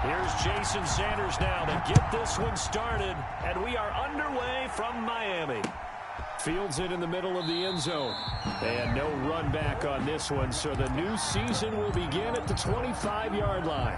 Here's Jason Sanders now to get this one started, and we are underway from Miami. Fields it in the middle of the end zone. And no run back on this one, so the new season will begin at the 25-yard line.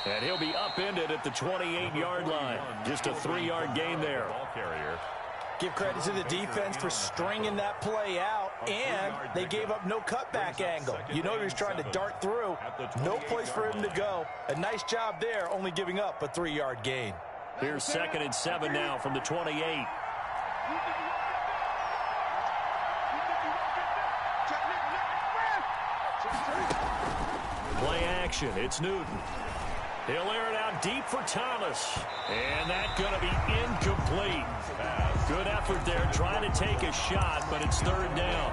And he'll be upended at the 28-yard line. Just a 3-yard gain there. Give credit to the defense for stringing that play out, and they gave up no cutback angle. You know he was trying to dart through. No place for him to go. A nice job there, only giving up a 3-yard gain. Here's 2nd and 7 now from the 28. Play action. It's Newton. He'll air it out deep for Thomas. And that's going to be incomplete. Good effort there trying to take a shot, but it's 3rd down.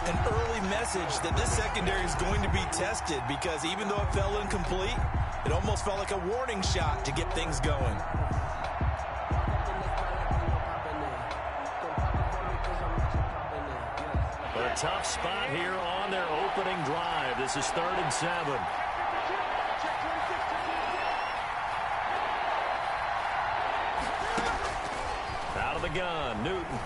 An early message that this secondary is going to be tested because even though it fell incomplete, it almost felt like a warning shot to get things going. A tough spot here on their opening drive. This is 3rd and 7. Out of the gun, Newton.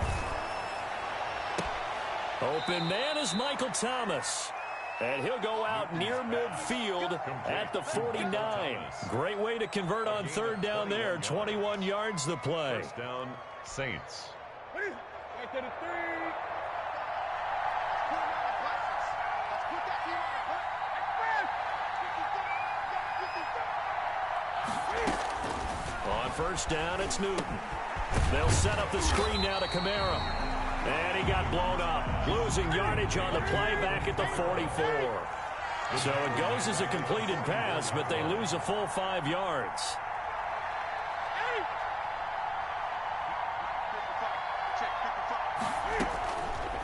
Open man is Michael Thomas. And he'll go out near midfield at the 49. Great way to convert on 3rd down there. 21 yards the play. First down, Saints. On 1st down, it's Newton. They'll set up the screen now to Kamara. And he got blown up. Losing yardage on the play back at the 44. So it goes as a completed pass, but they lose a full 5 yards.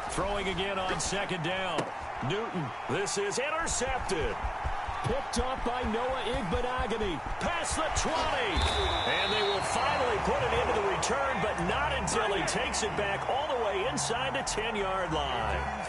Throwing again on 2nd down. Newton, this is intercepted. Picked off by Noah Igbenogany. Past the 20. And they will finally put it into the return, but not until he takes it back all the way inside the 10-yard line.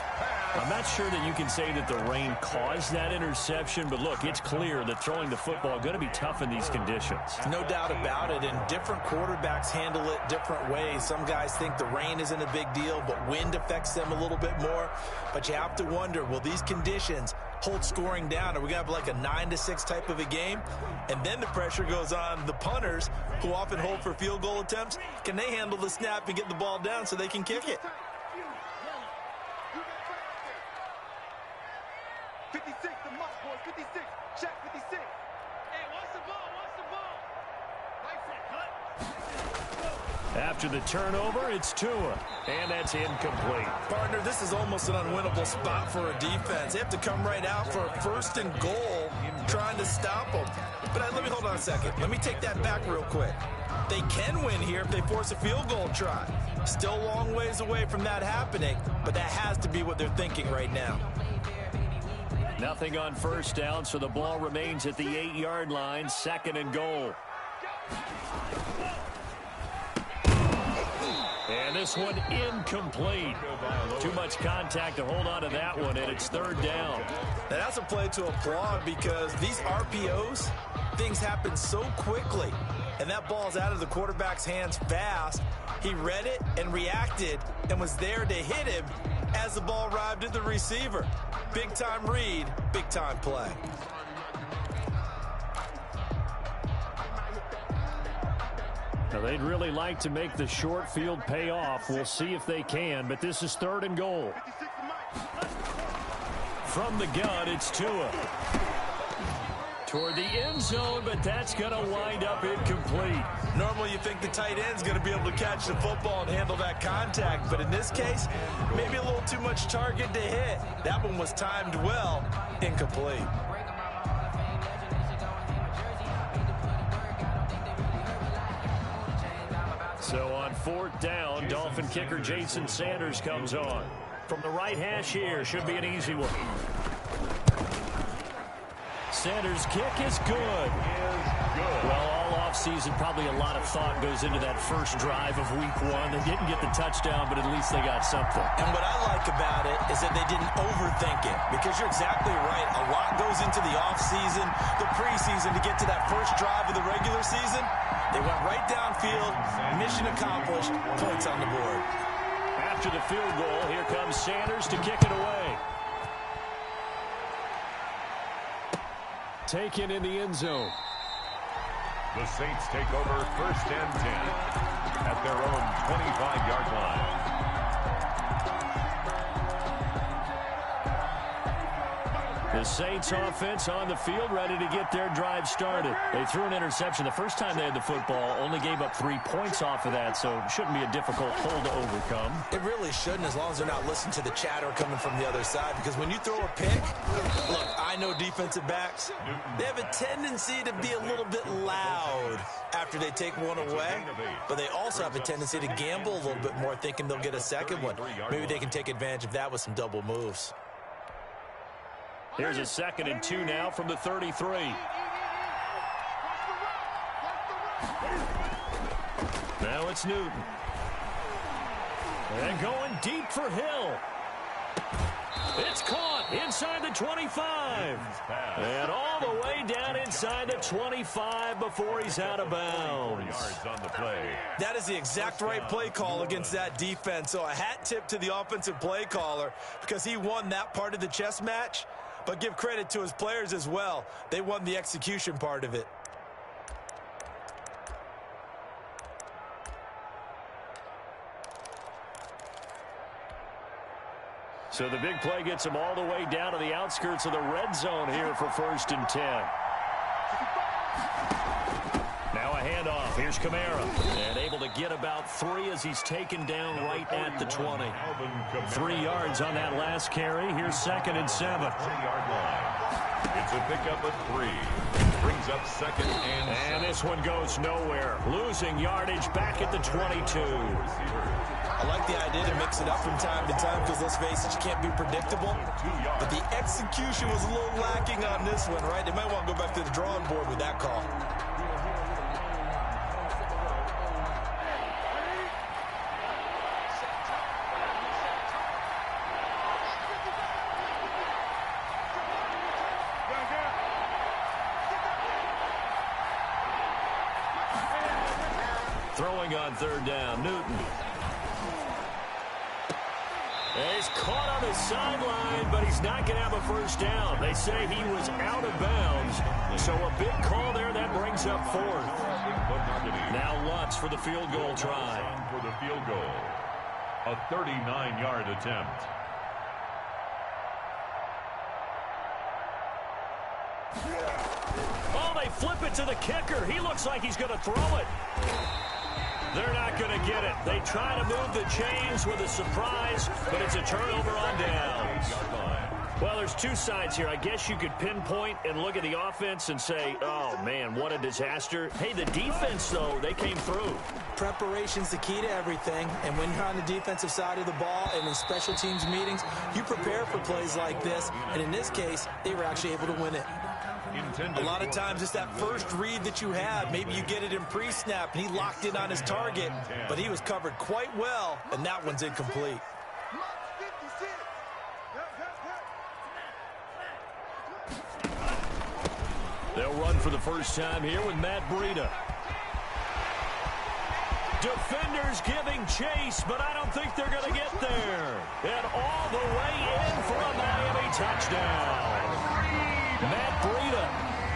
I'm not sure that you can say that the rain caused that interception, but look, it's clear that throwing the football is going to be tough in these conditions. No doubt about it, and different quarterbacks handle it different ways. Some guys think the rain isn't a big deal, but wind affects them a little bit more. But you have to wonder, will these conditions hold scoring down? Are we going to have like a 9-6 type of a game? And then the pressure goes on the punters, who often hold for field goal attempts. Can they handle the snap and get the ball down so they can kick it? 56, the mark, boys. 56. Check 56. Hey, what's the ball? Right foot, cut. After the turnover, it's Tua. And that's incomplete. Partner, this is almost an unwinnable spot for a defense. They have to come right out for a 1st and goal, trying to stop them. But let me hold on a second. Let me take that back real quick. They can win here if they force a field goal try. Still a long ways away from that happening, but that has to be what they're thinking right now. Nothing on 1st down, so the ball remains at the 8-yard line. 2nd and goal. And this one incomplete. Too much contact to hold on to that one, and it's 3rd down. Now that's a play to applaud because these RPOs, things happen so quickly. And that ball's out of the quarterback's hands fast. He read it and reacted and was there to hit him as the ball arrived at the receiver. Big-time read, big-time play. Now, they'd really like to make the short field pay off. We'll see if they can, but this is 3rd and goal. From the gun, it's Tua. toward the end zone, but that's going to wind up incomplete. Normally you think the tight end's going to be able to catch the football and handle that contact, but in this case, maybe a little too much target to hit. That one was timed well, incomplete. So on 4th down, Dolphin kicker Jason Sanders comes on. From the right hash here, should be an easy one. Sanders' kick is good. Well, all offseason, probably a lot of thought goes into that first drive of week 1. They didn't get the touchdown, but at least they got something. And what I like about it is that they didn't overthink it, because you're exactly right. A lot goes into the offseason, the preseason to get to that first drive of the regular season. They went right downfield, mission accomplished, points on the board. After the field goal, here comes Sanders to kick it away. Taken in the end zone. The Saints take over 1st and 10 at their own 25-yard line. The Saints offense on the field, ready to get their drive started. They threw an interception the first time they had the football, only gave up 3 points off of that, so it shouldn't be a difficult hole to overcome. It really shouldn't, as long as they're not listening to the chatter coming from the other side, because when you throw a pick, look, I know defensive backs, they have a tendency to be a little bit loud after they take one away, but they also have a tendency to gamble a little bit more, thinking they'll get a second one. Maybe they can take advantage of that with some double moves. Here's a 2nd and 2 now from the 33. Now it's Newton. And going deep for Hill. It's caught inside the 25. And all the way down inside the 25 before he's out of bounds. That is the exact right play call against that defense. So a hat tip to the offensive play caller, because he won that part of the chess match. But give credit to his players as well. They won the execution part of it. So the big play gets them all the way down to the outskirts of the red zone here for 1st and 10. Now a handoff. Here's Kamara. And able to get about 3 as he's taken down right at the 20. 3 yards on that last carry. Here's 2nd and 7. It's a pickup of 3. Brings up 2nd and 7. And this one goes nowhere. Losing yardage back at the 22. I like the idea to mix it up from time to time, because let's face it, you can't be predictable. But the execution was a little lacking on this one, right? They might want to go back to the drawing board with that call. Throwing on 3rd down, Newton. He's caught on the sideline, but he's not going to have a 1st down. They say he was out of bounds, so a big call there. That brings up 4th. Now Lutz for the field goal try. For the field goal, a 39-yard attempt. Oh, they flip it to the kicker. He looks like he's going to throw it. They're not going to get it. They try to move the chains with a surprise, but it's a turnover on downs. Well, there's 2 sides here. I guess you could pinpoint and look at the offense and say, oh, man, what a disaster. Hey, the defense, though, they came through. Preparation's the key to everything, and when you're on the defensive side of the ball and in special teams meetings, you prepare for plays like this, and in this case, they were actually able to win it. A lot of times it's that first read that you have. Maybe you get it in pre-snap, and he locked in on his target, but he was covered quite well, and that one's incomplete. They'll run for the first time here with Matt Breida. Defenders giving chase, but I don't think they're going to get there. And all the way in for a Miami touchdown. Matt Breida,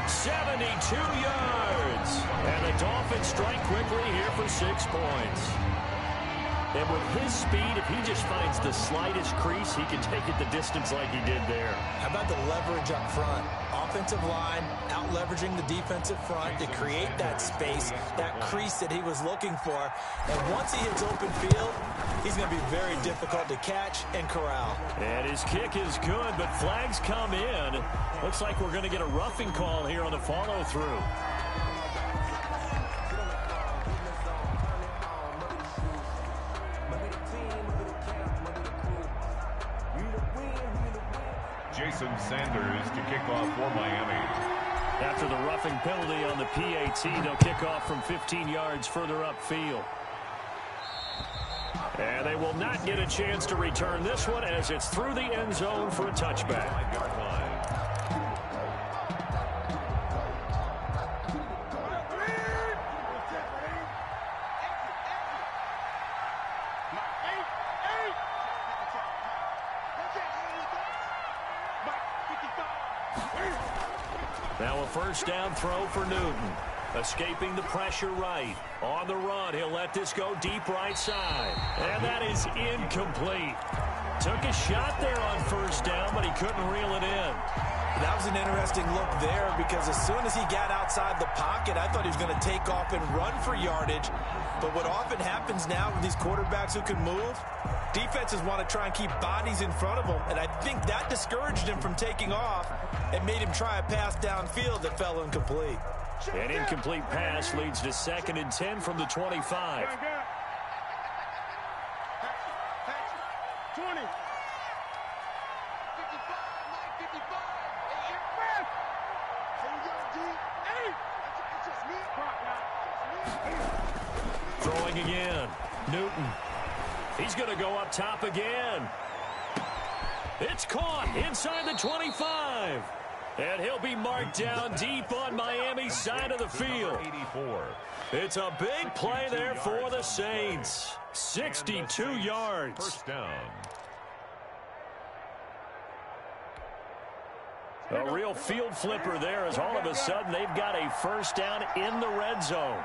72 yards. And the Dolphins strike quickly here for 6 points. And with his speed, if he just finds the slightest crease, he can take it the distance like he did there. How about the leverage up front? Offensive line out-leveraging the defensive front to create that space, that crease that he was looking for. And once he hits open field, he's going to be very difficult to catch and corral. And his kick is good, but flags come in. Looks like we're going to get a roughing call here on the follow-through. Jason Sanders to kick off for Miami. After the roughing penalty on the PAT, they'll kick off from 15 yards further upfield. And they will not get a chance to return this one as it's through the end zone for a touchback. 5-yard line. Now a first down throw for Newton. Escaping the pressure right. On the run, he'll let this go deep right side. And that is incomplete. Took a shot there on first down, but he couldn't reel it in. That was an interesting look there because as soon as he got outside the pocket, I thought he was going to take off and run for yardage. But what often happens now with these quarterbacks who can move, defenses want to try and keep bodies in front of them, and I think that discouraged him from taking off and made him try a pass downfield that fell incomplete. An incomplete pass leads to 2nd and 10 from the 25. 20. 55, Throwing again. Newton. He's going to go up top again. It's caught inside the 25. And he'll be marked down deep on Miami's side of the field. 84. It's a big play there for the Saints. 62 yards. First down. A real field flipper there as all of a sudden they've got a first down in the red zone.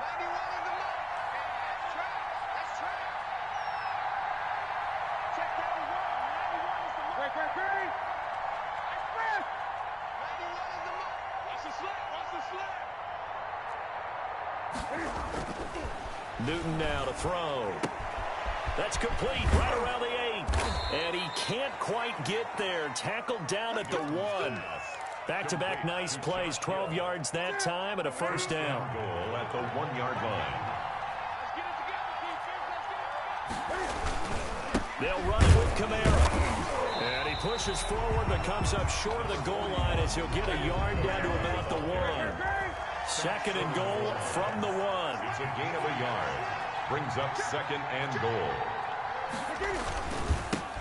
Newton now to throw. That's complete right around the 8. And he can't quite get there. Tackled down at the 1. Back-to-back nice plays. 12 yards that time and a first down. Goal at the 1-yard line. They'll run it with Kamara. And he pushes forward but comes up short of the goal line as he'll get a yard down to about the 1. 2nd and goal from the 1. It's a gain of a yard. Brings up 2nd and goal.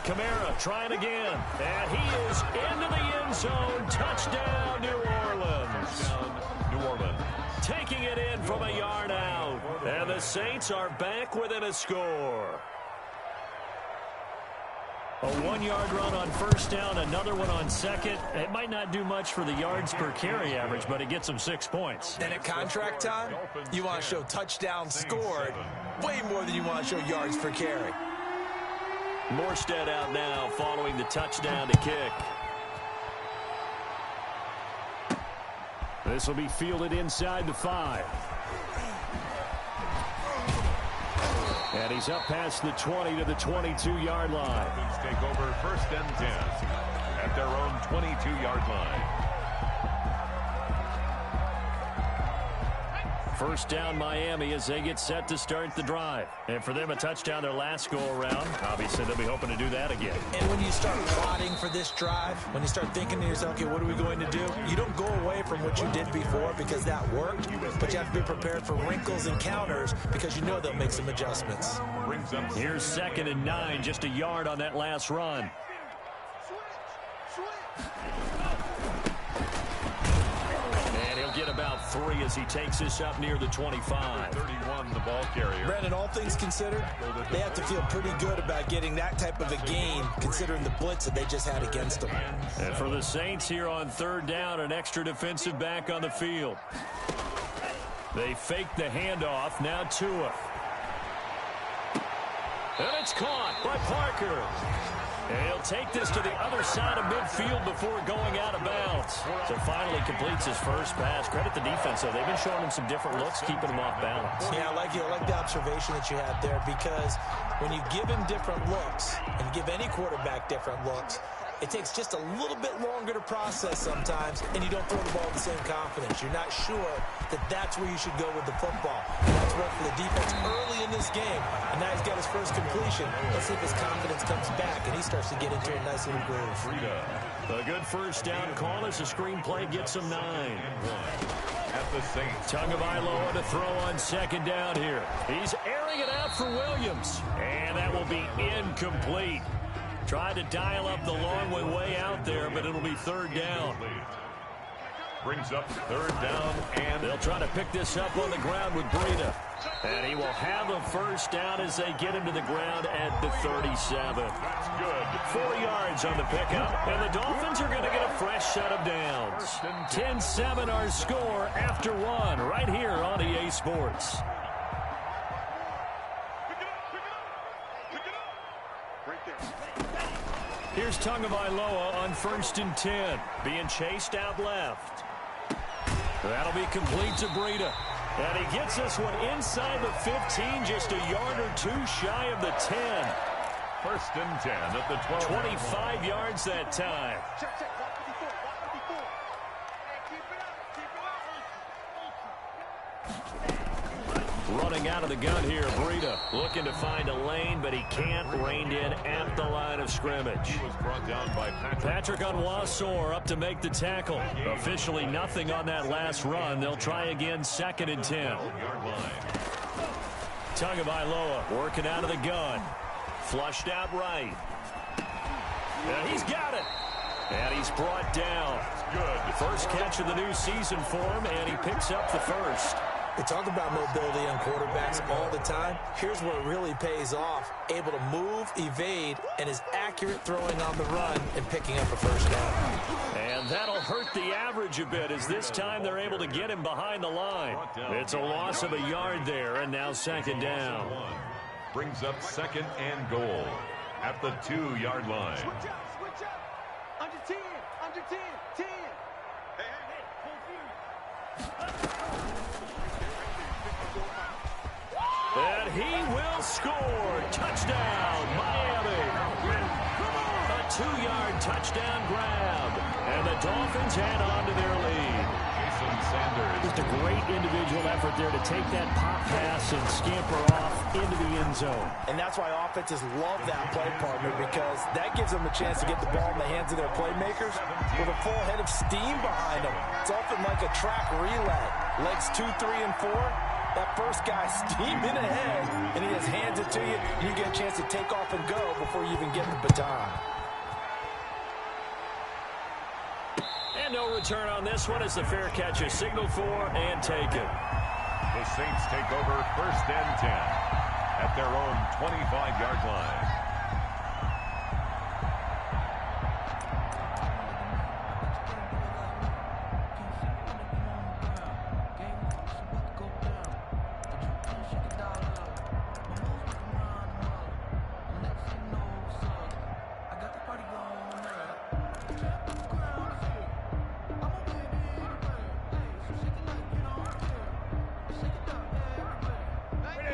Kamara trying again. And he is into the end zone. Touchdown, New Orleans. Touchdown, New Orleans. Taking it in from a yard out. And the Saints are back within a score. A 1-yard run on first down, another one on second. It might not do much for the yards per carry average, but it gets them 6 points. And at contract time, you want to show touchdowns scored way more than you want to show yards per carry. Morstead out now following the touchdown to kick. This will be fielded inside the 5. And he's up past the 20 to the 22-yard line. Dolphins take over 1st and 10 at their own 22-yard line. First down Miami as they get set to start the drive. And for them, a touchdown their last go-around. Obviously, they'll be hoping to do that again. And when you start plotting for this drive, when you start thinking to yourself, okay, what are we going to do? You don't go away from what you did before because that worked, but you have to be prepared for wrinkles and counters because you know they'll make some adjustments. Brings up Here's 2nd and 9, just a yard on that last run. Get about 3 as he takes this up near the 25. 31, the ball carrier. Brandon, all things considered, they have to feel pretty good about getting that type of a gain considering the blitz that they just had against them. And for the Saints here on 3rd down, an extra defensive back on the field. They fake the handoff. Now Tua. And it's caught by Parker. And he'll take this to the other side of midfield before going out of bounds. So finally completes his first pass. Credit the defense, though. They've been showing him some different looks, keeping him off balance. Yeah, I like the observation that you had there, because when you give him different looks and give any quarterback different looks, it takes just a little bit longer to process sometimes, and you don't throw the ball with the same confidence. You're not sure that that's where you should go with the football. That's worked for the defense early in this game, and now he's got his first completion. Let's see if his confidence comes back, and he starts to get into a nice little groove. A good first down call as the screenplay gets him 9. At the Saints. Tagovailoa to throw on second down here. He's airing it out for Williams, and that will be incomplete. Tried to dial up the long way out there, but it'll be third down. Brings up third down, and they'll try to pick this up on the ground with Breida. And he will have a first down as they get him to the ground at the 37. That's good. 4 yards on the pickup, and the Dolphins are going to get a fresh set of downs. 10-7 our score after 1 right here on EA Sports. Here's Tagovailoa on 1st and 10, being chased out left. That'll be complete to Breida. And he gets this one inside the 15, just a yard or two shy of the 10. 1st and 10 at the 12. 25 yards that time. Check, check. Watch 54. Watch 54. Hey, keep it up. Running out of the gun here, Breida looking to find a lane, but he can't. Reined in at the line of scrimmage. He was brought down by Patrick Onwuasor up to make the tackle. Officially nothing on that last run. They'll try again, 2nd and 10. Tagovailoa working out of the gun. Flushed out right. And he's got it. And he's brought down. Good. First catch of the new season for him, and he picks up the first. We talk about mobility on quarterbacks all the time. Here's where it really pays off. Able to move, evade, and is accurate throwing on the run and picking up a first down. And that'll hurt the average a bit, as this time they're able to get him behind the line. It's a loss of a yard there, and now 2nd down. Brings up 2nd and goal at the 2-yard line. Switch up. Under 10. Under 10. 10. Hey, And he will score. Touchdown, Miami. A 2-yard touchdown grab. And the Dolphins add on to their lead. Jason Sanders. Just a great individual effort there to take that pop pass and scamper off into the end zone. And that's why offenses love that play partner, because that gives them a chance to get the ball in the hands of their playmakers with a full head of steam behind them. It's often like a track relay. Legs 2, 3, and 4. That first guy steaming ahead, and he just hands it to you, and you get a chance to take off and go before you even get the baton. And no return on this one as the fair catch is signaled for and taken. The Saints take over 1st and 10 at their own 25-yard line.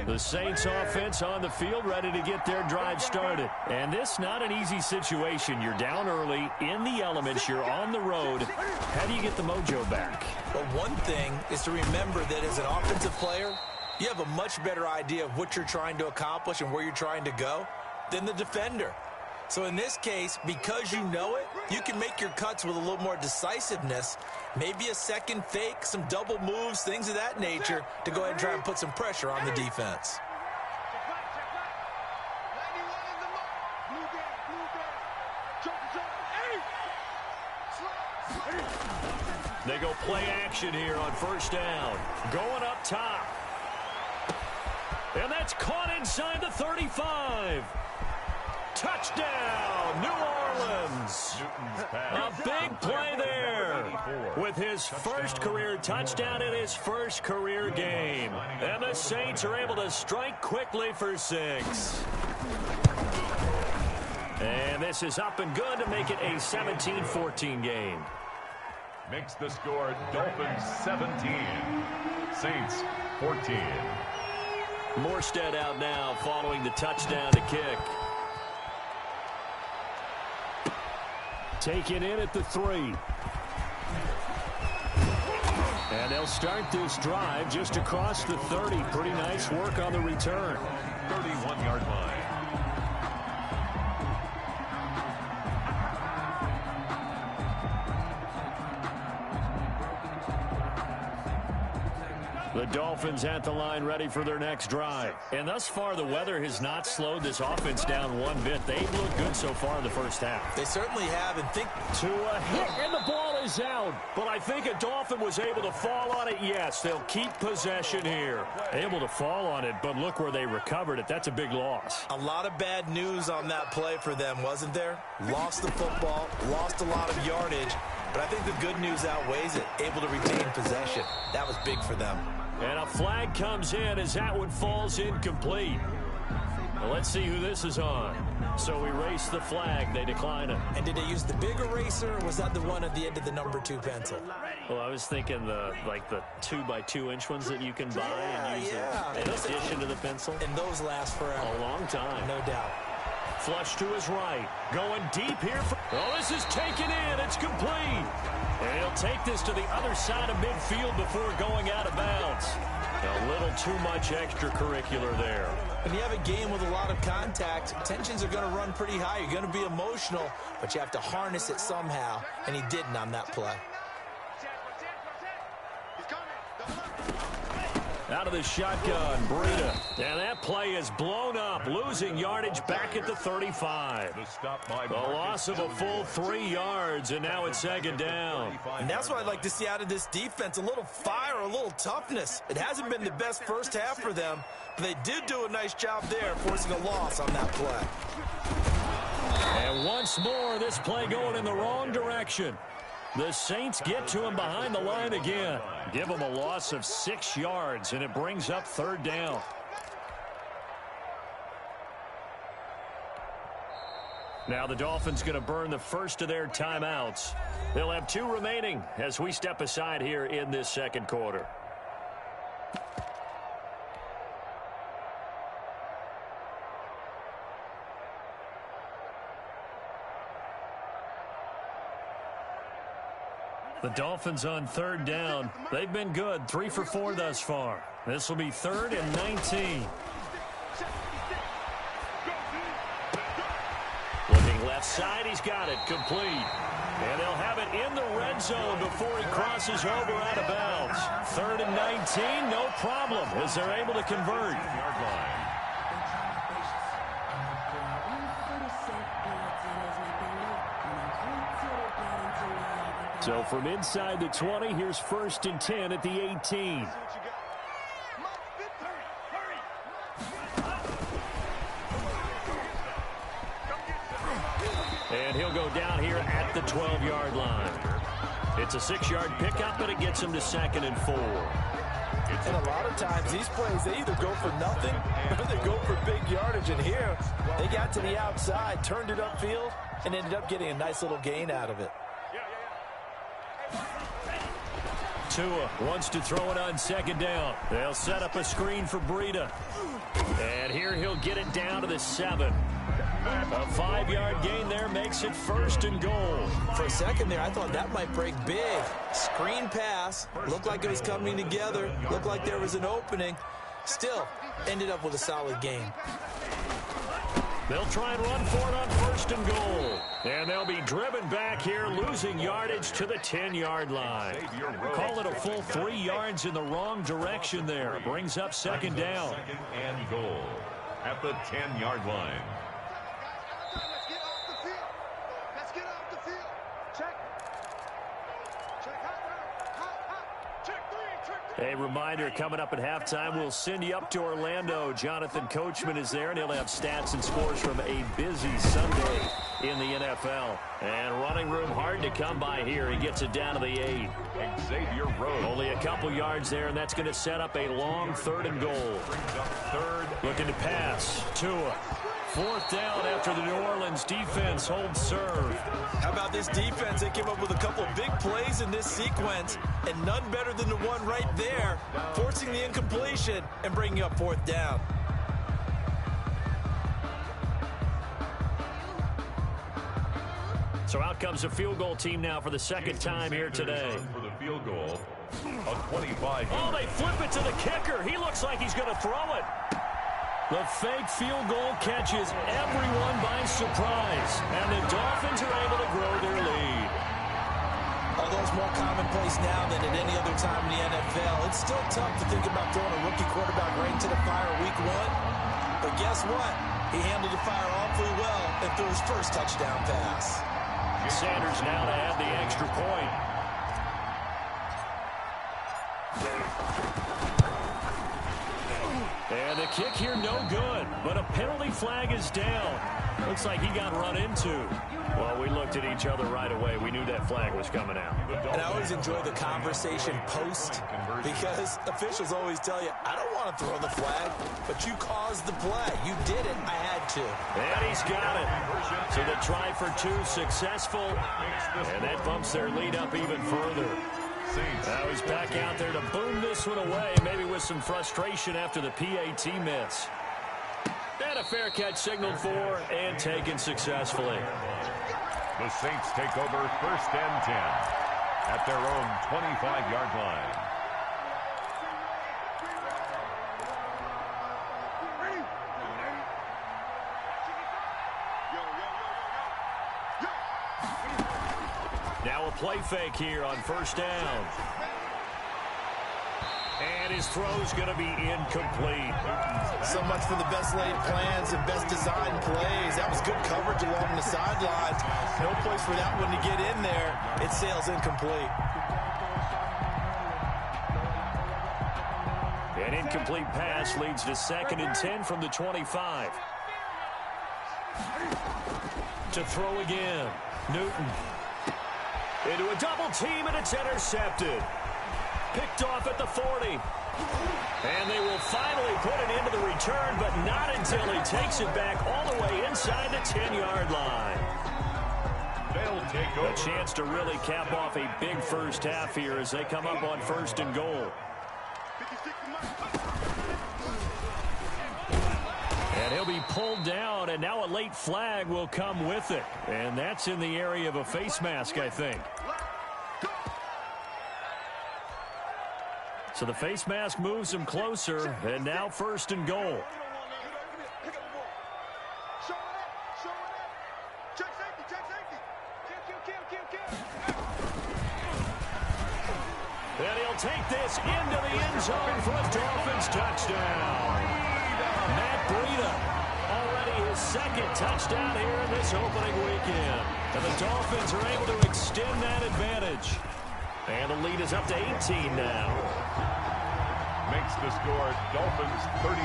The Saints offense on the field, ready to get their drive started. And this not an easy situation. You're down early, in the elements, you're on the road. How do you get the mojo back? Well, one thing is to remember that as an offensive player, you have a much better idea of what you're trying to accomplish and where you're trying to go than the defender. So in this case, because you know it, you can make your cuts with a little more decisiveness, maybe a second fake, some double moves, things of that nature, to go ahead and try and put some pressure on the defense. They go play action here on 1st down. Going up top. And that's caught inside the 35. Touchdown, New Orleans. A big play there with his first career touchdown in his first career game. And the Saints are able to strike quickly for 6. And this is up and good to make it a 17-14 game. Makes the score Dolphins 17, Saints 14. Morstead out now following the touchdown to kick. Taken in at the 3. And they'll start this drive just across the 30. Pretty nice work on the return. 31-yard line. The Dolphins at the line ready for their next drive. And thus far, the weather has not slowed this offense down one bit. They've looked good so far in the first half. They certainly have, and think to a hit, and the ball is out. But I think a Dolphin was able to fall on it. Yes, they'll keep possession here. Able to fall on it, but look where they recovered it. That's a big loss. A lot of bad news on that play for them, wasn't there? Lost the football, lost a lot of yardage, but I think the good news outweighs it. Able to retain possession. That was big for them. And a flag comes in as that one falls incomplete. Well, let's see who this is on. So we erase the flag. They decline it. And did they use the big eraser, or was that the one at the end of the number 2 pencil? Well, I was thinking the 2x2-inch ones that you can buy and use in addition to the pencil. And those last forever. A long time. No doubt. Flush to his right. Going deep here. Oh, this is taken in. It's complete. And he'll take this to the other side of midfield before going out of bounds. A little too much extracurricular there. When you have a game with a lot of contact, tensions are going to run pretty high. You're going to be emotional, but you have to harness it somehow, and he didn't on that play. Out of the shotgun, Breida. And that play is blown up, losing yardage back at the 35. A loss of a full 3 yards, and now it's second down. And that's what I'd like to see out of this defense, a little fire, a little toughness. It hasn't been the best first half for them, but they did do a nice job there, forcing a loss on that play. And once more, this play going in the wrong direction. The Saints get to him behind the line again. Give him a loss of 6 yards, and it brings up third down. Now the Dolphins going to burn the first of their timeouts. They'll have 2 remaining as we step aside here in this second quarter. The Dolphins on third down. They've been good, 3 for 4 thus far. This will be 3rd and 19. Looking left side, he's got it, complete. And they'll have it in the red zone before he crosses over out of bounds. 3rd and 19, no problem, as they're able to convert. So from inside the 20, here's 1st and 10 at the 18. And he'll go down here at the 12-yard line. It's a 6-yard pickup, but it gets him to 2nd and 4. And a lot of times, these plays, they either go for nothing or they go for big yardage. And here, they got to the outside, turned it upfield, and ended up getting a nice little gain out of it. Tua wants to throw it on 2nd down. They'll set up a screen for Breida. And here he'll get it down to the 7. A 5-yard gain there makes it 1st and goal. For a second there, I thought that might break big. Screen pass. Looked like it was coming together. Looked like there was an opening. Still, ended up with a solid gain. They'll try and run for it on 1st and goal. And they'll be driven back here, losing yardage to the 10-yard line. Call it a full 3 yards in the wrong direction there. Brings up 2nd down. 2nd and goal at the 10-yard line. Let's get off the field. Check. A reminder, coming up at halftime, we'll send you up to Orlando. Jonathan Coachman is there, and he'll have stats and scores from a busy Sunday in the NFL. And running room hard to come by here. He gets it down to the 8. Xavier Rhodes. Only a couple yards there, and that's going to set up a long 3rd and goal. Brings up 3rd. Looking to pass. Tua 4th down after the New Orleans defense holds serve. How about this defense? They came up with a couple of big plays in this sequence, and none better than the one right there, forcing the incompletion and bringing up 4th down. So out comes the field goal team now for the second time here today. For the field goal, a 25. Oh, they flip it to the kicker. He looks like he's going to throw it. The fake field goal catches everyone by surprise, and the Dolphins are able to grow their lead. Although it's more commonplace now than at any other time in the NFL, it's still tough to think about throwing a rookie quarterback right into the fire week 1. But guess what? He handled the fire awfully well and threw his first touchdown pass. Sanders now to add the extra point. And the kick here no good, but a penalty flag is down. Looks like he got run into. Well, we looked at each other right away. We knew that flag was coming out. And I always enjoy the conversation post, because officials always tell you, I don't want to throw the flag, but you caused the play. You did it. I had to. And he's got it. So the try for 2 successful, and that bumps their lead up even further. Now he's back out there to boom this one away, maybe with some frustration after the PAT miss. And a fair catch signaled for and taken successfully. The Saints take over 1st and 10 at their own 25-yard line. Now a play fake here on 1st down. And his throw's going to be incomplete. So much for the best laid plans and best designed plays. That was good coverage along the sidelines. No place for that one to get in there. It sails incomplete. An incomplete pass leads to 2nd and 10 from the 25. To throw again. Newton. Into a double team, and it's intercepted. Picked off at the 40. And they will finally put it into the return, but not until he takes it back all the way inside the 10-yard line. They'll take over. A chance to really cap off a big first half here as they come up on 1st and goal. And he'll be pulled down, and now a late flag will come with it. And that's in the area of a face mask, I think. So the face mask moves him closer, and now 1st and goal. And he'll take this into the end zone for a Dolphins touchdown. Matt Breida, already his 2nd touchdown here in this opening weekend. And the Dolphins are able to extend that advantage. And the lead is up to 18 now. Makes the score Dolphins 32,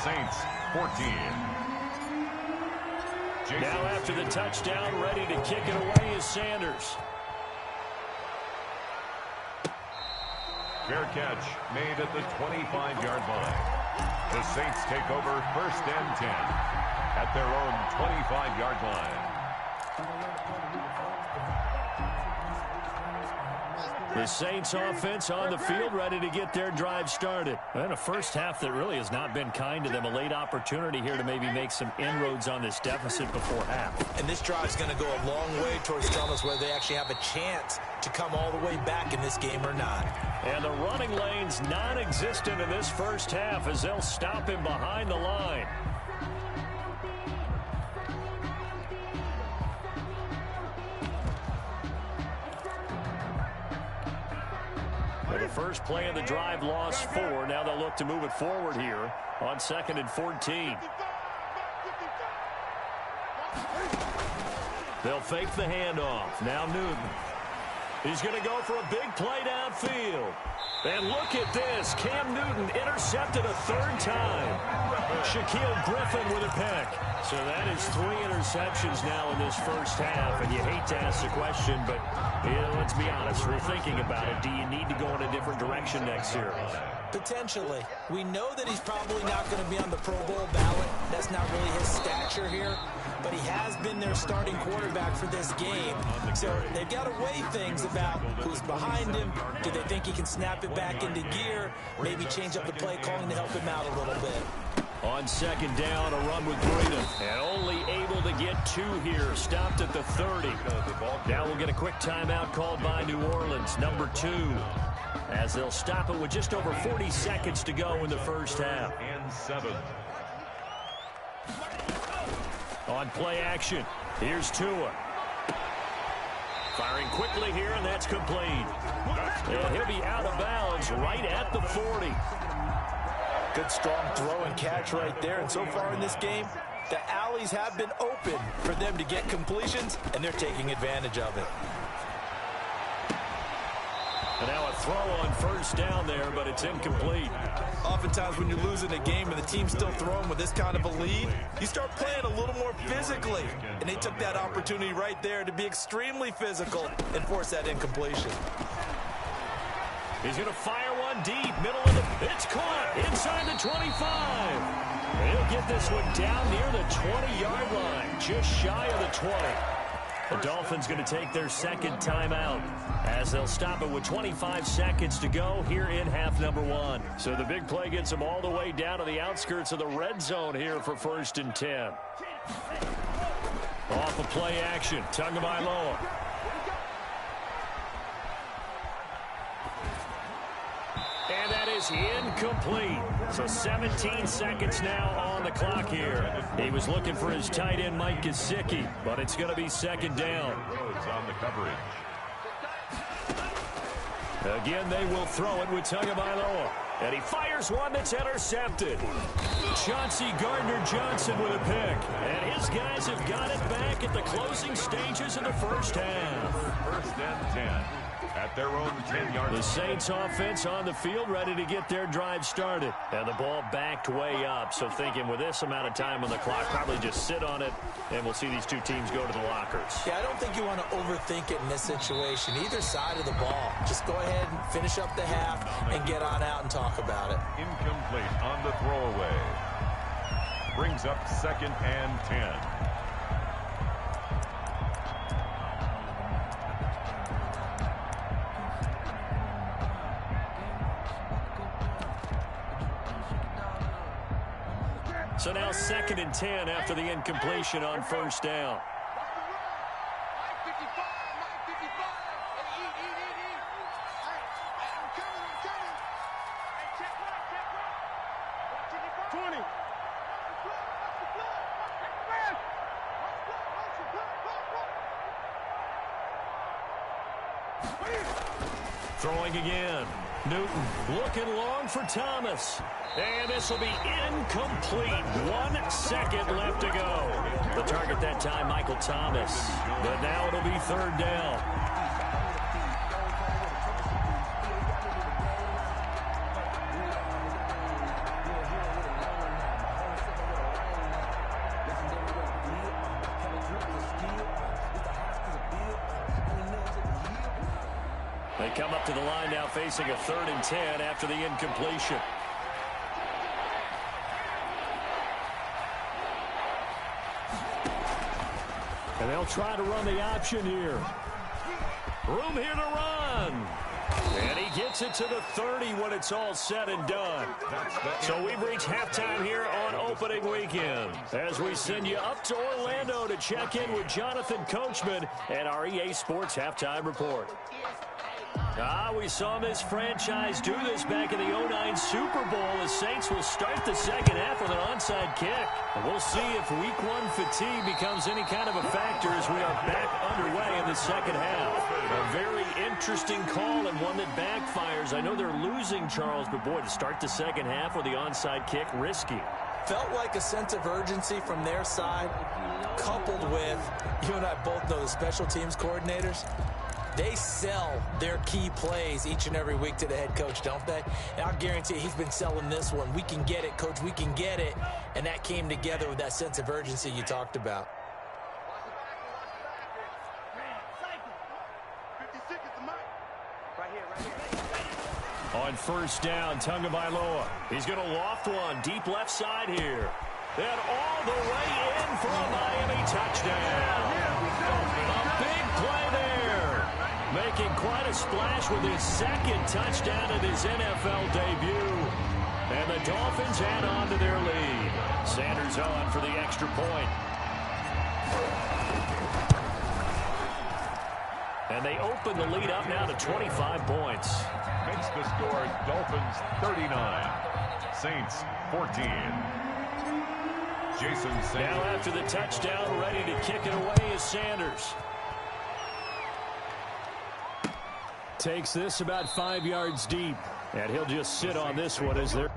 Saints 14. Now after the touchdown, ready to kick it away is Sanders. Fair catch made at the 25-yard line. The Saints take over 1st and 10 at their own 25-yard line. The Saints offense on the field, ready to get their drive started. And a first half that really has not been kind to them. A late opportunity here to maybe make some inroads on this deficit before half. And this drive is going to go a long way towards telling us whether they actually have a chance to come all the way back in this game or not. And the running lane's non-existent in this first half as they'll stop him behind the line. The first play of the drive lost 4. Now they'll look to move it forward here on 2nd and 14. They'll fake the handoff. Now Newton. He's going to go for a big play downfield. And look at this. Cam Newton intercepted a 3rd time. Shaquille Griffin with a pick. So that is 3 interceptions now in this first half. And you hate to ask the question, but let's be honest. We're thinking about it. Do you need to go in a different direction next year? Potentially. We know that he's probably not going to be on the Pro Bowl ballot. That's not really his stature here. But he has been their starting quarterback for this game. So they've got to weigh things about who's behind him. Do they think he can snap it back into gear? Maybe change up the play calling to help him out a little bit. On second down, a run with Breeden. And only able to get 2 here. Stopped at the 30. Now we'll get a quick timeout called by New Orleans, number 2. As they'll stop it with just over 40 seconds to go in the first half. And 7. On play action, here's Tua. Firing quickly here, and that's complete. And he'll be out of bounds right at the 40. Good strong throw and catch right there. And so far in this game, the alleys have been open for them to get completions, and they're taking advantage of it. And now a throw on first down there, but it's incomplete. Oftentimes when you're losing a game and the team's still throwing with this kind of a lead, you start playing a little more physically. And they took that opportunity right there to be extremely physical and force that incompletion. He's going to fire one deep, middle of the... It's caught inside the 25. He'll get this one down near the 20-yard line, just shy of the 20. The Dolphins going to take their second timeout as they'll stop it with 25 seconds to go here in half number 1. So the big play gets them all the way down to the outskirts of the red zone here for 1st and 10. Off of play action, Tagovailoa. And that is incomplete. So 17 seconds now on the clock here. He was looking for his tight end, Mike Gesicki, but it's going to be second down. Rhodes on the coverage. Again, they will throw it with Tagovailoa. And he fires one that's intercepted. Chauncey Gardner-Johnson with a pick. And his guys have got it back at the closing stages of the first half. 1st and 10. At their own 10-yard line. The Saints offense on the field ready to get their drive started. And the ball backed way up. So thinking with this amount of time on the clock, probably just sit on it, and we'll see these two teams go to the lockers. Yeah, I don't think you want to overthink it in this situation. Either side of the ball. Just go ahead and finish up the half and get on out and talk about it. Incomplete on the throwaway. Brings up 2nd and 10. So now 2nd and 10 after the incompletion on first down. Throwing again. Newton looking long for Thomas. And this will be incomplete. 1 second left to go. The target that time, Michael Thomas. But now it'll be 3rd down. They come up to the line now facing a 3rd and 10 after the incompletion. And they'll try to run the option here. Room here to run. And he gets it to the 30 when it's all said and done. So we've reached halftime here on opening weekend as we send you up to Orlando to check in with Jonathan Coachman and our EA Sports Halftime Report. We saw this franchise do this back in the 09 Super Bowl. The Saints will start the second half with an onside kick. And we'll see if week 1 fatigue becomes any kind of a factor as we are back underway in the second half. A very interesting call and one that backfires. I know they're losing, Charles, but boy, to start the second half with the onside kick, risky. Felt like a sense of urgency from their side, coupled with, you and I both know the special teams coordinators. They sell their key plays each and every week to the head coach, don't they? And I'll guarantee you he's been selling this one. We can get it, coach, we can get it. And that came together with that sense of urgency you talked about. On on first down. Tagovailoa. He's going to loft one deep left side here. And all the way in for a Miami touchdown. A big play there. Making quite a splash with his second touchdown in his NFL debut. And the Dolphins add on to their lead. Sanders on for the extra point. And they open the lead up now to 25 points. Makes the score Dolphins 39, Saints 14. Jason Sanders. Now after the touchdown, ready to kick it away is Sanders. Takes this about 5 yards deep. And he'll just sit on this one as they're...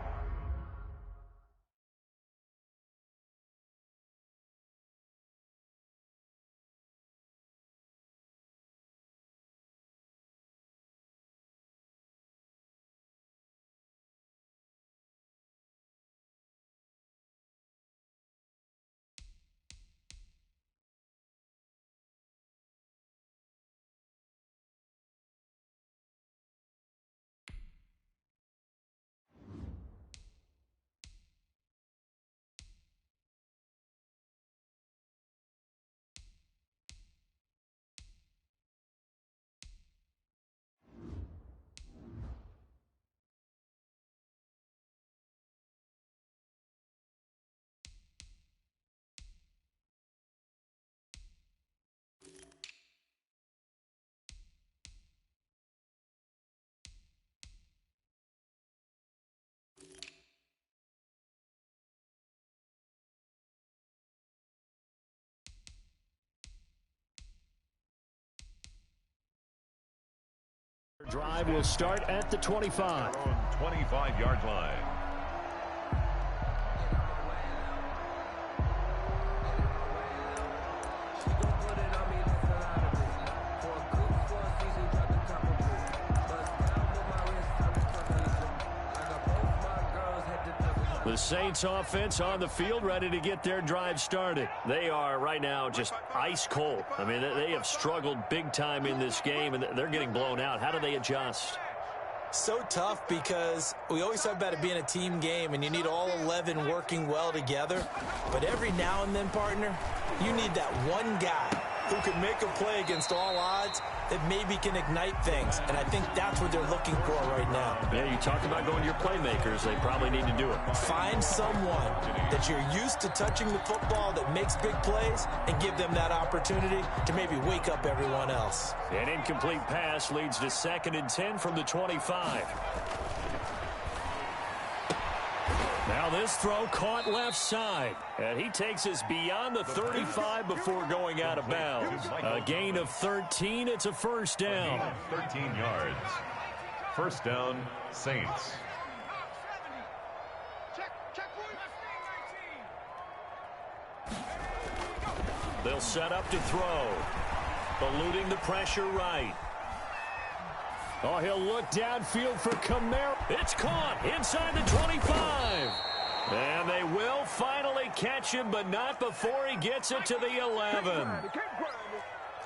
Drive will start at the 25. 25-yard line. The Saints offense on the field ready to get their drive started. They are right now just ice cold. I mean, they have struggled big time in this game, and they're getting blown out. How do they adjust? So tough because we always talk about it being a team game, and you need all 11 working well together. But every now and then, partner, you need that one guy who can make a play against all odds that maybe can ignite things. And I think that's what they're looking for right now. Yeah, you talk about going to your playmakers. They probably need to do it. Find someone that you're used to touching the football that makes big plays and give them that opportunity to maybe wake up everyone else. An incomplete pass leads to 2nd and 10 from the 25. Now this throw caught left side. And he takes us beyond the 35 before going out of bounds. A gain of 13. It's a first down. 13 yards. First down, Saints. They'll set up to throw. Eluding the pressure right. Oh, he'll look downfield for Kamara. It's caught inside the 25. And they will finally catch him, but not before he gets it to the 11.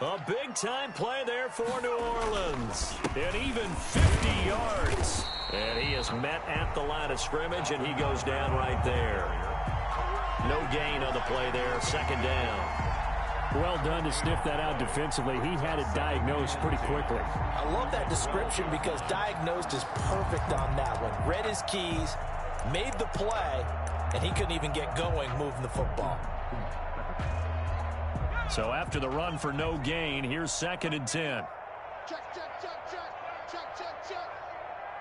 A big-time play there for New Orleans. And even 50 yards. And he is met at the line of scrimmage, and he goes down right there. No gain on the play there. Second down. Well done to sniff that out defensively. He had it diagnosed pretty quickly. I love that description because diagnosed is perfect on that one. Read his keys, made the play, and he couldn't even get going moving the football. So after the run for no gain, here's 2nd and 10. Check, check, check, check. Check, check, check.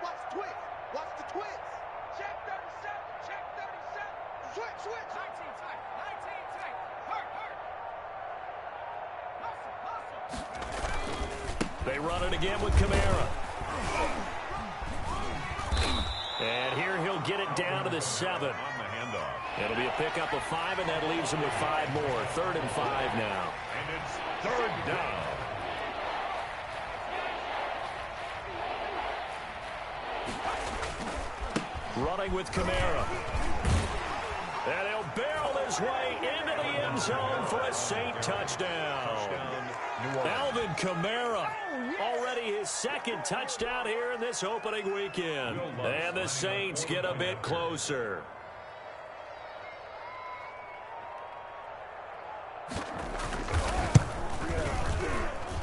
Watch the twist. Watch the twist. Check 37. Check 37. Switch, switch. 19 tight. 19 tight. Hurt, hurt. They run it again with Kamara. And here he'll get it down to the 7. On the handoff. It'll be a pickup of 5, and that leaves him with 5 more. 3rd and 5 now. And it's 3rd down. Running with Kamara. And he'll barrel his way into the end zone for a Saint touchdown. Alvin Kamara Already his second touchdown here in this opening weekend. And the Saints get a bit closer.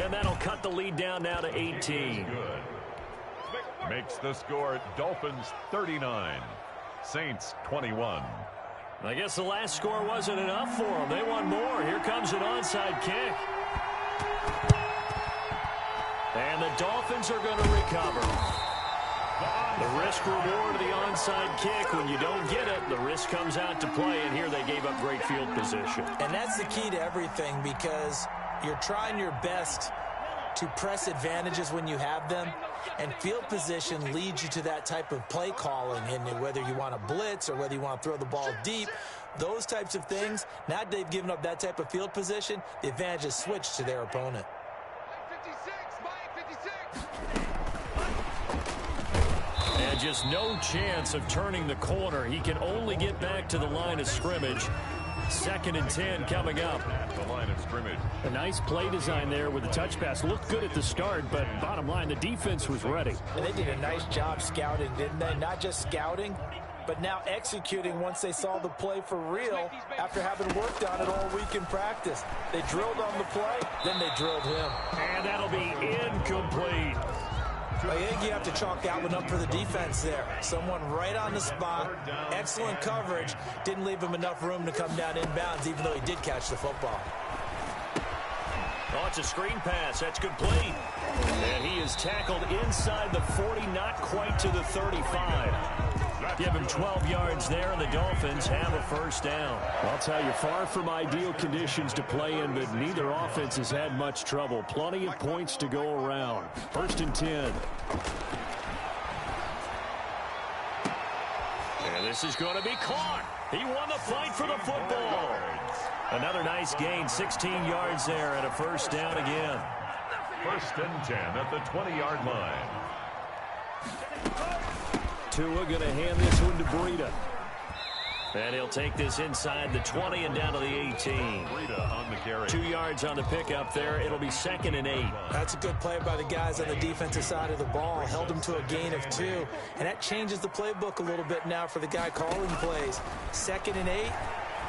And that'll cut the lead down now to 18. Good. Makes the score Dolphins 39, Saints 21. I guess the last score wasn't enough for them. They want more. Here comes an onside kick. And the Dolphins are going to recover. The risk-reward of the onside kick, when you don't get it, the risk comes out to play, and here they gave up great field position. And that's the key to everything, because you're trying your best to press advantages when you have them, and field position leads you to that type of play calling, and whether you want to blitz or whether you want to throw the ball deep, those types of things. Now that they've given up that type of field position, the advantage is switched to their opponent. And just no chance of turning the corner. He can only get back to the line of scrimmage. 2nd and 10 coming up. The line of scrimmage. A nice play design there with the touch pass. Looked good at the start, but bottom line, the defense was ready. And they did a nice job scouting, didn't they? Not just scouting, but now executing once they saw the play for real after having worked on it all week in practice. They drilled on the play, then they drilled him. And that'll be incomplete. I think you have to chalk that one up for the defense there. Someone right on the spot, excellent coverage, didn't leave him enough room to come down inbounds, even though he did catch the football. Oh, it's a screen pass. That's complete. And he is tackled inside the 40, not quite to the 35. Give him 12 yards there, and the Dolphins have a first down. I'll tell you, far from ideal conditions to play in, but neither offense has had much trouble. Plenty of points to go around. 1st and 10. And this is going to be caught. He won the fight for the football. Another nice gain, 16 yards there, and a first down again. 1st and 10 at the 20-yard line. Tua going to hand this one to Breida. And he'll take this inside the 20 and down to the 18. Breida on the carry. 2 yards on the pickup there. It'll be 2nd and 8. That's a good play by the guys on the defensive side of the ball. Held him to a gain of 2. And that changes the playbook a little bit now for the guy calling plays. 2nd and 8.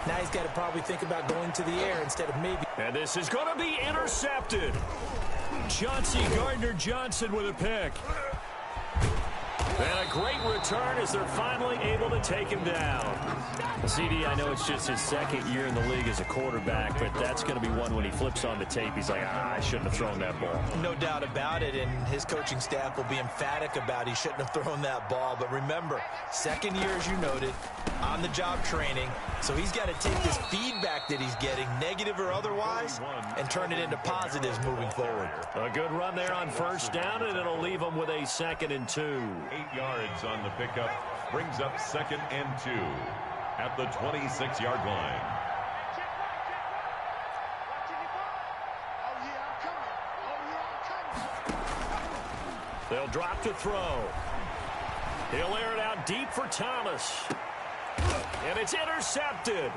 Now he's got to probably think about going to the air instead of maybe. And this is going to be intercepted. Chauncey Gardner-Johnson with a pick. And a great return as they're finally able to take him down. CD, I know it's just his 2nd year in the league as a quarterback, but that's going to be one when he flips on the tape. He's like, I shouldn't have thrown that ball. No doubt about it, and his coaching staff will be emphatic about he shouldn't have thrown that ball. But remember, 2nd year, as you noted, on-the-job training. So he's got to take this feedback that he's getting, negative or otherwise, and turn it into positives moving forward. A good run there on first down, and it'll leave him with a 2nd and 2. 8 yards on the pickup. Brings up 2nd and 2 at the 26-yard line. They'll drop to throw. He'll air it out deep for Thomas. And it's intercepted.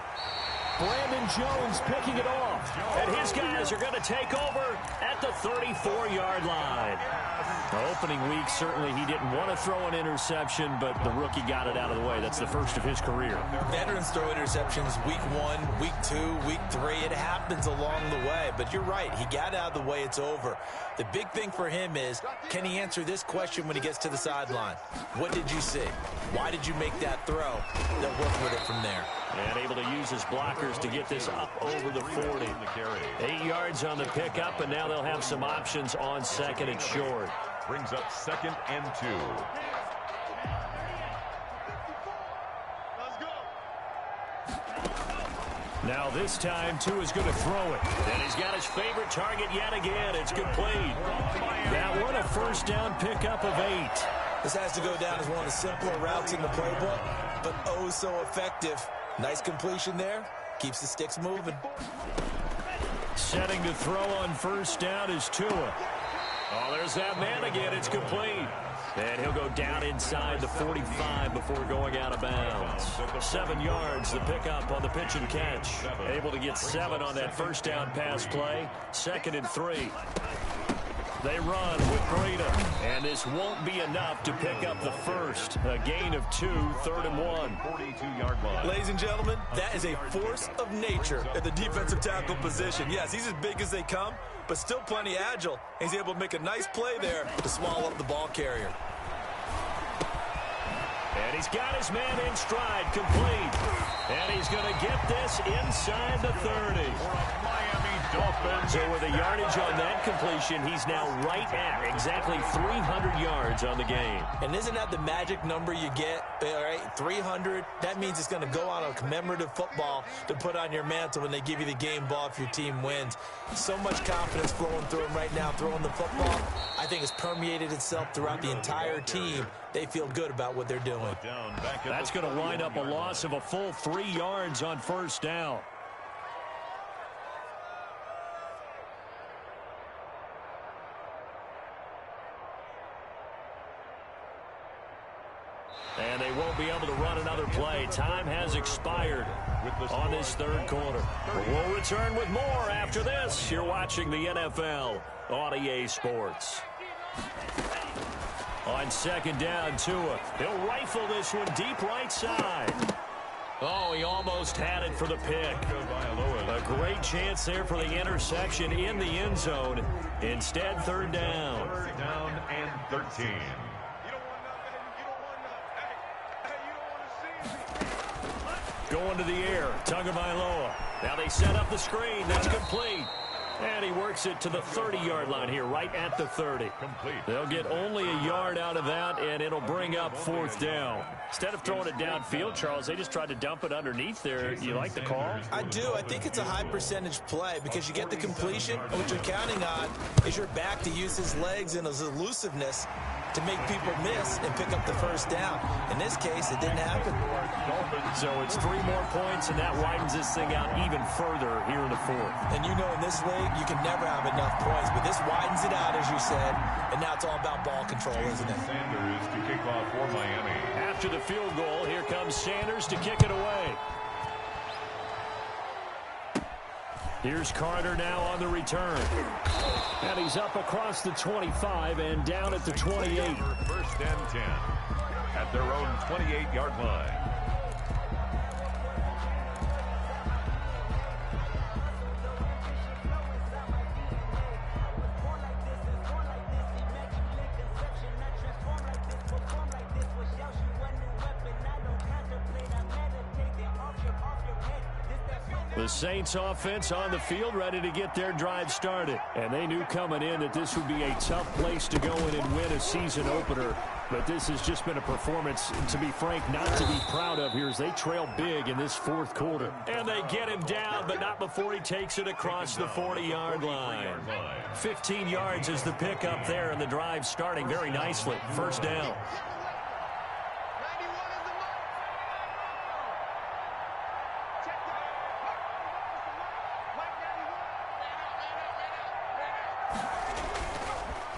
Brandon Jones picking it off. And his guys are going to take over at the 34-yard line. The opening week, certainly he didn't want to throw an interception, but the rookie got it out of the way. That's the first of his career. Veterans throw interceptions week 1, week 2, week 3. It happens along the way. But you're right. He got out of the way. It's over. The big thing for him is, can he answer this question when he gets to the sideline? What did you see? Why did you make that throw? They'll work with it from there. And able to use his blockers to get this up over the 40. 8 yards on the pickup, and now they'll have some options on 2nd and short. Brings up 2nd and 2. Now this time, Tua's going to throw it. And he's got his favorite target yet again. It's complete. That one, a first down pickup of 8. This has to go down as one of the simpler routes in the playbook, but oh so effective. Nice completion there. Keeps the sticks moving. Setting to throw on first down is Tua. Oh, there's that man again. It's complete. And he'll go down inside the 45 before going out of bounds. 7 yards, the pickup on the pitch and catch. Able to get 7 on that first down pass play. 2nd and 3. They run with Breida, and this won't be enough to pick up the first. A gain of 2, 3rd and 1. 42-yard line. Ladies and gentlemen, that is a force of nature at the defensive tackle position. Yes, he's as big as they come, but still plenty agile. He's able to make a nice play there to swallow up the ball carrier. And he's got his man in stride, complete. And he's going to get this inside the 30. Miami Dolphins. So with a yardage on that completion, he's now right at exactly 300 yards on the game. And isn't that the magic number you get, all right, 300? That means it's going to go on a commemorative football to put on your mantle when they give you the game ball if your team wins. So much confidence flowing through him right now, throwing the football. I think it's permeated itself throughout the entire team. They feel good about what they're doing. That's going to wind up a loss of a full 3 yards on first down. And they won't be able to run another play. Time has expired on this 3rd quarter. We'll return with more after this. You're watching the NFL on EA Sports. On 2nd down, Tua. He'll rifle this one deep right side. Oh, he almost had it for the pick. A great chance there for the interception in the end zone. Instead, 3rd down. 3rd down and 13. Going to the air, Tagovailoa. Now they set up the screen. That's complete. And he works it to the 30-yard line here, right at the 30. Complete. They'll get only a yard out of that, and it'll bring up 4th down. Instead of throwing it downfield, Charles, they just tried to dump it underneath there. You like the call? I do. I think it's a high-percentage play because you get the completion, and what you're counting on is your back to use his legs and his elusiveness to make people miss and pick up the 1st down. In this case, it didn't happen. So it's 3 more points, and that widens this thing out even further here in the 4th. And you know in this league, you can never have enough points, but this widens it out, as you said, and now it's all about ball control, isn't it? Sanders to kick off for Miami. After the field goal, here comes Sanders to kick it away. Here's Carter now on the return. And he's up across the 25 and down at the 28. 1st and 10 at their own 28-yard line. The Saints offense on the field ready to get their drive started. And they knew coming in that this would be a tough place to go in and win a season opener. But this has just been a performance, to be frank, not to be proud of here as they trail big in this 4th quarter. And they get him down, but not before he takes it across the 40-yard line. 15 yards is the pickup there, and the drive starting very nicely. 1st down.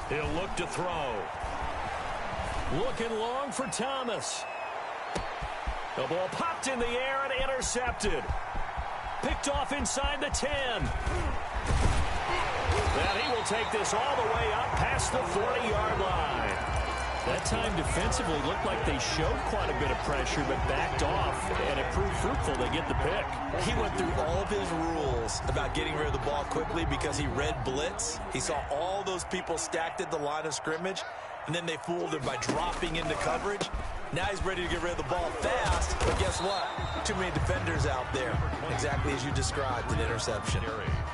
He'll look to throw. Looking long for Thomas. The ball popped in the air and intercepted. Picked off inside the 10. And he will take this all the way up past the 40-yard line. That time defensively looked like they showed quite a bit of pressure but backed off, and it proved fruitful. They get the pick. He went through all of his rules about getting rid of the ball quickly because he read blitz. He saw all those people stacked at the line of scrimmage, and then they fooled him by dropping into coverage. Now he's ready to get rid of the ball fast, but guess what? Too many defenders out there. Exactly as you described, an interception.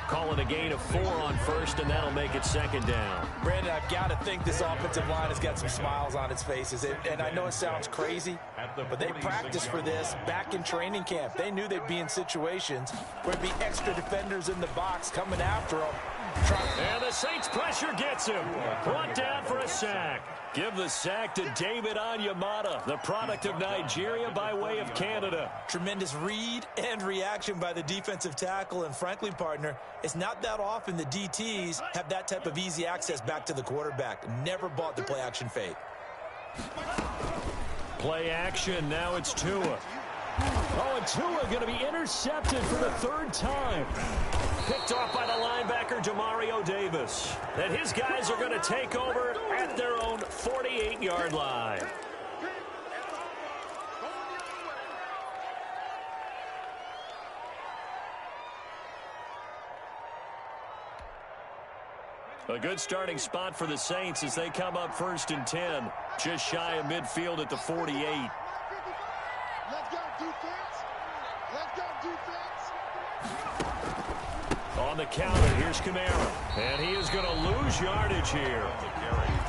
Calling a gain of 4 on 1st, and that'll make it 2nd down. Brandon, I've got to think this offensive line has got some smiles on its faces. And I know it sounds crazy, but they practiced for this back in training camp. They knew they'd be in situations where there'd be extra defenders in the box coming after them. And the Saints pressure gets him. Brought down for a sack. Give the sack to David Onyemata, the product of Nigeria by way of Canada. Tremendous read and reaction by the defensive tackle. And frankly, partner, it's not that often the DTs have that type of easy access back to the quarterback. Never bought the play action fake. Play action. Now it's Tua. Oh, and And Tua going to be intercepted for the third time. Picked off by the linebacker, Demario Davis. And his guys are going to take over at their own 48-yard line. A good starting spot for the Saints as they come up 1st and 10. Just shy of midfield at the 48. Let's go, defense. Let's go, defense. On the counter, here's Kamara. And he is going to lose yardage here.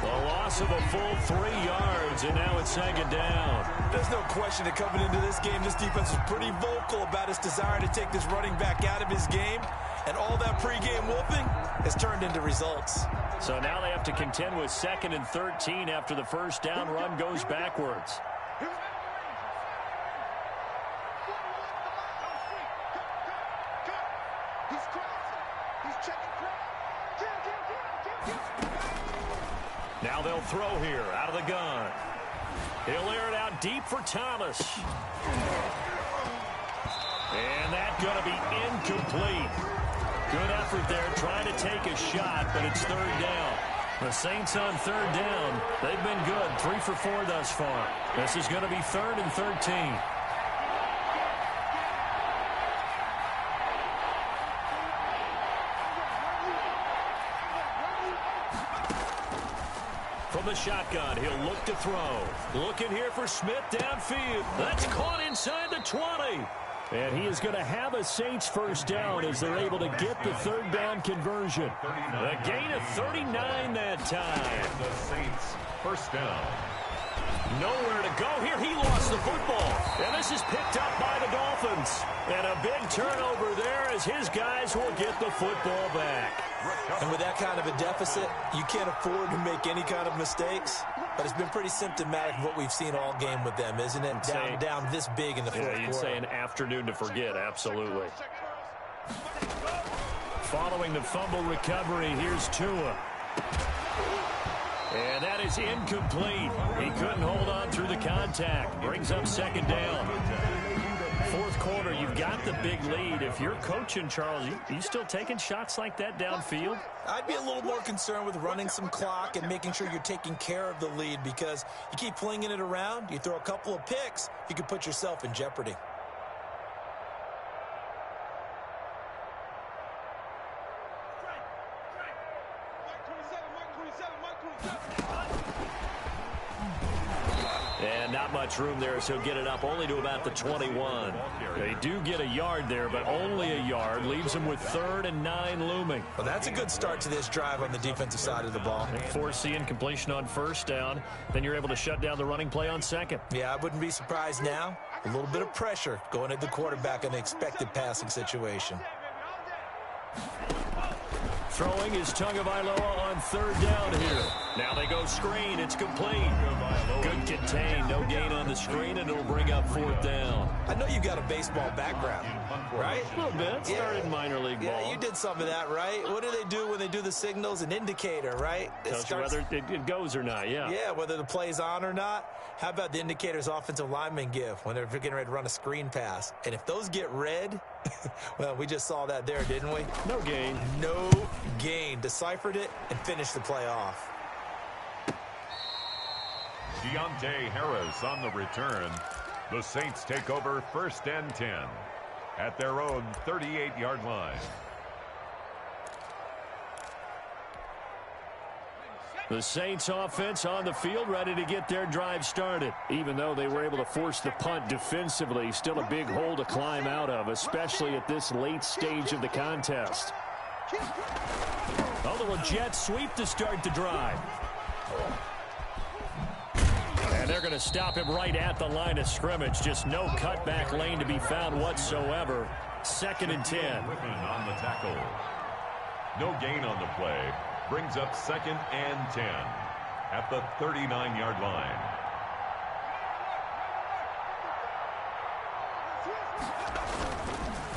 A loss of a full 3 yards, and now it's 2nd down. There's no question that coming into this game, this defense was pretty vocal about its desire to take this running back out of his game. And all that pregame whooping has turned into results. So now they have to contend with 2nd and 13 after the first down run goes backwards. Now they'll throw here out of the gun. He'll air it out deep for Thomas. And that's going to be incomplete. Good effort there trying to take a shot, but it's 3rd down. The Saints on 3rd down. They've been good, 3 for 4 thus far. This is going to be 3rd and 13. From the shotgun, he'll look to throw. Looking here for Smith downfield. That's caught inside the 20. And he is going to have a Saints first down as they're able to get the 3rd down conversion. A gain of 39 that time. The Saints first down. Nowhere to go here. He lost the football. And this is picked up by the Dolphins. And a big turnover there as his guys will get the football back. And with that kind of a deficit, you can't afford to make any kind of mistakes. But it's been pretty symptomatic of what we've seen all game with them, isn't it? Down this big in the fourth quarter. You'd say an afternoon to forget, absolutely. Following the fumble recovery, here's Tua. And that is incomplete. He couldn't hold on through the contact. Brings up 2nd down. Fourth quarter, you've got the big lead. If you're coaching, Charles, you still taking shots like that downfield? I'd be a little more concerned with running some clock and making sure you're taking care of the lead, because you keep flinging it around, you throw a couple of picks, you can put yourself in jeopardy. And not much room there, so he'll get it up only to about the 21. They do get a yard there, but only a yard. Leaves them with 3rd and 9 looming. Well, that's a good start to this drive on the defensive side of the ball. Force the incompletion on 1st down. Then you're able to shut down the running play on 2nd. Yeah, I wouldn't be surprised now. A little bit of pressure going at the quarterback in an expected passing situation. Throwing is Tagovailoa on 3rd down here. Now they go screen. It's complete. Good contain. No gain on the screen, and it'll bring up 4th down. I know you got a baseball background, right? A little bit. Started in minor league ball. Yeah, you did some of that, right? What do they do when they do the signals? An indicator, right? Tells you whether it goes or not, yeah. Yeah, whether the play's on or not. How about the indicators offensive linemen give when they're getting ready to run a screen pass? And if those get red, well, we just saw that there, didn't we? No gain. No gain. Deciphered it and finished the play off. Deontay Harris on the return. The Saints take over 1st and 10 at their own 38-yard line. The Saints offense on the field, ready to get their drive started. Even though they were able to force the punt defensively, still a big hole to climb out of, especially at this late stage of the contest. A little jet sweep to start the drive. And they're going to him right at the line of scrimmage. Just no cutback lane to be found whatsoever. 2nd and 10. On the tackle. No gain on the play. Brings up 2nd and 10 at the 39-yard line.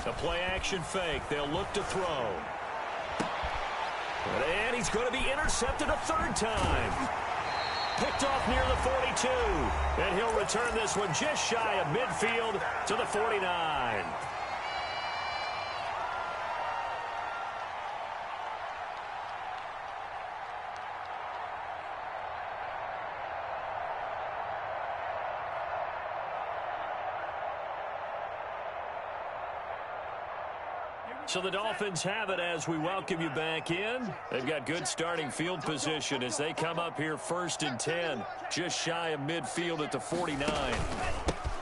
The play action fake. They'll look to throw. And he's going to be intercepted a 3rd time. picked off near the 42. And he'll return this one just shy of midfield to the 49. So the Dolphins have it as we welcome you back in. They've got good starting field position as they come up here 1st and 10, just shy of midfield at the 49.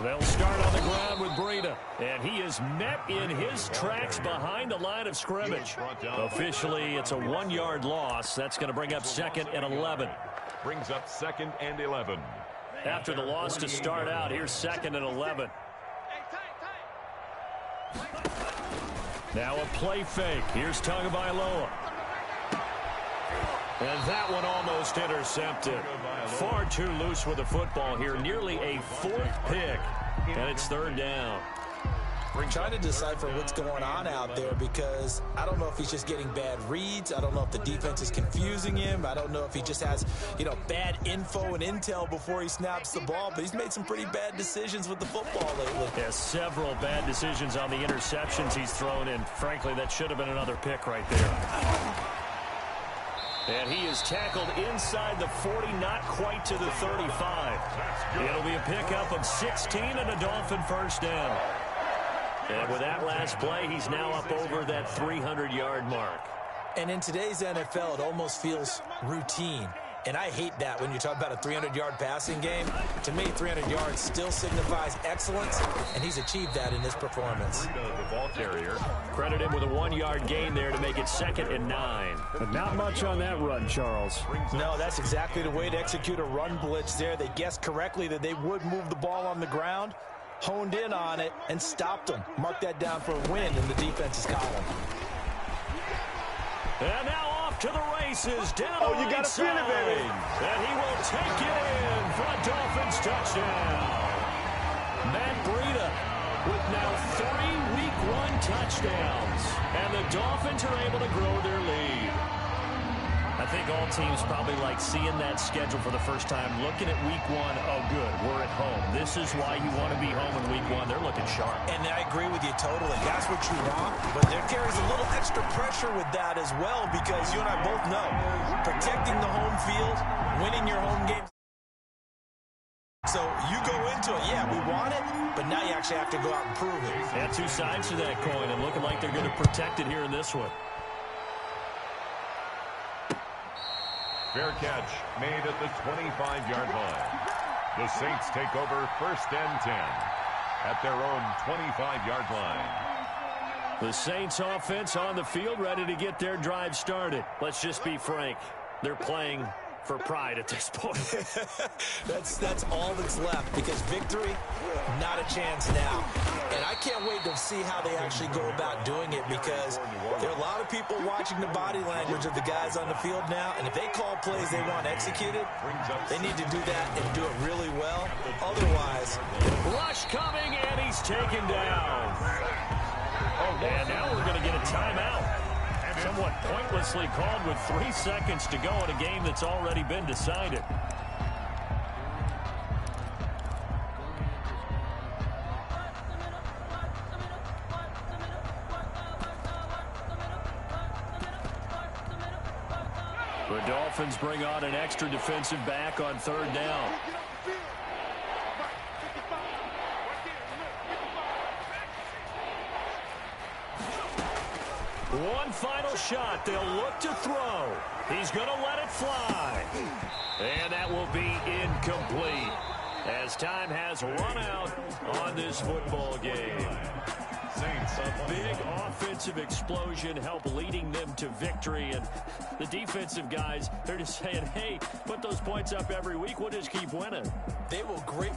They'll start on the ground with Breida, and he is met in his tracks behind the line of scrimmage. Officially, it's a 1-yard loss. That's going to bring up 2nd and 11. Brings up 2nd and 11. After the loss to start out, here's 2nd and 11. Now a play fake. Here's Tagovailoa. And that one almost intercepted. Far too loose with the football here. Nearly a 4th pick. And it's 3rd down. We're trying to decipher what's going on out there because I don't know if he's just getting bad reads. I don't know if the defense is confusing him. I don't know if he just has, bad info and intel before he snaps the ball. But he's made some pretty bad decisions with the football lately. Yeah, several bad decisions on the interceptions he's thrown in. Frankly, that should have been another pick right there. And he is tackled inside the 40, not quite to the 35. It'll be a pickup of 16 and a Dolphin 1st down. And with that last play, he's now up over that 300-yard mark. And in today's NFL, it almost feels routine. And I hate that when you talk about a 300-yard passing game. To me, 300 yards still signifies excellence, and he's achieved that in this performance. The ball carrier. Credit him with a 1-yard gain there to make it 2nd and 9. But not much on that run, Charles. No, that's exactly the way to execute a run blitz there. They guessed correctly that they would move the ball on the ground, honed in on it, and stopped them. Mark that down for a win in the defense's column. And now off to the races, down the right you gotta feel it, baby. And he will take it in for a Dolphins touchdown. Matt Breida with now 3 Week 1 touchdowns. And the Dolphins are able to grow their lead. I think all teams probably like seeing that schedule for the first time, looking at Week 1, oh good, we're at home. This is why you want to be home in Week 1. They're looking sharp. And I agree with you totally. That's what you want, but there carries a little extra pressure with that as well because you and I both know protecting the home field, winning your home game. So you go into it, yeah, we want it, but now you actually have to go out and prove it. Yeah, 2 sides to that coin, and looking like they're going to protect it here in this one. Fair catch made at the 25-yard line. The Saints take over 1st and 10 at their own 25-yard line. The Saints offense on the field, ready to get their drive started. Let's just be frank. They're playing for pride at this point. That's all that's left because victory, not a chance now. And I can't wait to see how they actually go about doing it because there are a lot of people watching the body language of the guys on the field now, and if they call plays they want executed, they need to do that and do it really well. Otherwise, rush coming, and he's taken down. And now we're going to get a timeout. Somewhat pointlessly called with 3 seconds to go in a game that's already been decided. The Dolphins bring on an extra defensive back on 3rd down. One final shot. They'll look to throw. He's going to let it fly. And that will be incomplete as time has run out on this football game. Saints, a big offensive explosion help leading them to victory. And the defensive guys, they're just saying, hey, put those points up every week. We'll just keep winning. They will great.